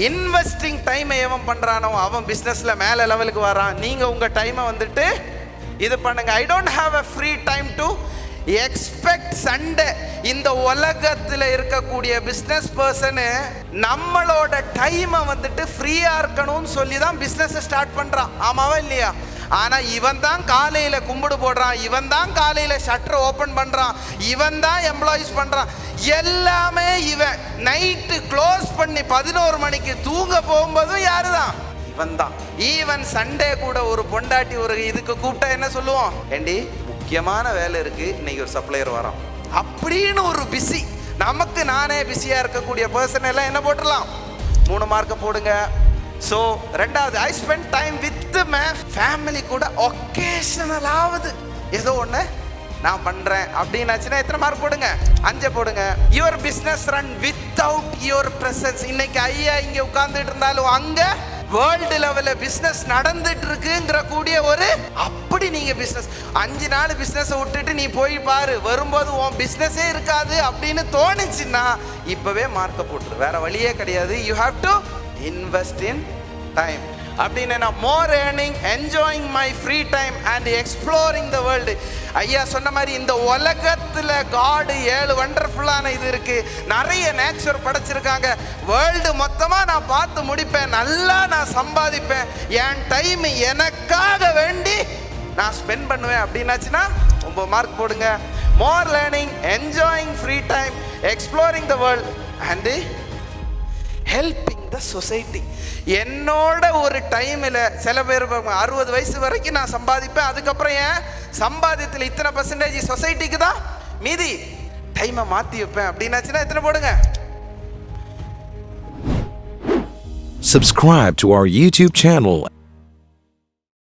Investing டைமை எவன் பண்ணுறானோ அவன் பிஸ்னஸில் மேலே லெவலுக்கு வரான். நீங்கள் உங்கள் டைமை வந்துட்டு இது பண்ணுங்க. I don't have a free time to expect Sunday. இந்த உலகத்தில் இருக்கக்கூடிய பிஸ்னஸ் பர்சனு நம்மளோட டைமை வந்துட்டு ஃப்ரீயாக இருக்கணும்னு சொல்லி தான் பிஸ்னஸை ஸ்டார்ட் பண்ணுறான். ஆமாவா இல்லையா? ஆனால் இவன் தான் காலையில் கும்பிடு போடுறான், இவன் தான் காலையில் ஷட்டர் ஓப்பன் பண்ணுறான், இவன் தான் எம்ப்ளாயிஸ் பண்ணுறான், எல்லாமே இவன். நைட்டு க்ளோஸ் பண்ணி 11 மணிக்கு தூங்க போகும்போதும் யாரு தான்? இவன் தான். ஈவன் சண்டே கூட ஒரு பொண்டாட்டி ஒரு இதுக்கு கூப்பிட்டா என்ன சொல்லுவோம்? ஏண்டி முக்கியமான வேலை இருக்கு, இன்னைக்கு ஒரு சப்ளையர் வரான் அப்படின்னு ஒரு பிஸி. நமக்கு நானே பிஸியாக இருக்கக்கூடிய பர்சன் எல்லாம் என்ன போட்டுடலாம்? 3 மார்க்கை போடுங்க. ஸோ ரெண்டாவது, I spend time with my family. கூட ஒகேஷனலாவது ஏதோ ஒன்று நான் பண்ணுறேன் அப்படின்னாச்சுன்னா எத்தனை மார்க் போடுங்க? 5 போடுங்க. Your business run without your presence. இன்னைக்கு ஐயா இங்கே உட்கார்ந்துட்டு இருந்தாலும் அங்கே வேர்ல்டு லெவலில் பிஸ்னஸ் நடந்துட்டு இருக்குங்கிற கூடிய ஒரு அப்படி நீங்கள் பிஸ்னஸ் 5 நாள் பிஸ்னஸை விட்டுட்டு நீ போய் பாரு, வரும்போது உன் பிஸ்னஸே இருக்காது அப்படின்னு தோணுச்சுன்னா இப்போவே மார்க்கை போட்டுரு. வேற வழியே கிடையாது. You have to invest in time. அப்படின்னு நான் more earning, enjoying my free time and exploring the world. ஐயா சொன்ன மாதிரி இந்த உலகத்தில் காடு 7 வண்டர்ஃபுல்லான இது இருக்குது. நிறைய நேச்சர் படைச்சிருக்காங்க. வேர்ல்டு மொத்தமாக நான் பார்த்து முடிப்பேன், நல்லா நான் சம்பாதிப்பேன், என் டைம் எனக்காக வேண்டி நான் ஸ்பெண்ட் பண்ணுவேன் அப்படின்னாச்சுன்னா 9 மார்க் போடுங்க. மோர் learning, enjoying free time, exploring the world and helping the society. என்னோட ஒரு டைமில் சில பேர் 60 வயசு வரைக்கும் நான் சம்பாதிப்பேன், அதுக்கப்புறம் ஏன் சம்பாதியத்தில் இத்தனை % சொசைட்டிக்கு தான், மீதி டைமை மாற்றி வைப்பேன் அப்படின்னாச்சுன்னா எத்தனை போடுங்க? Subscribe to our YouTube channel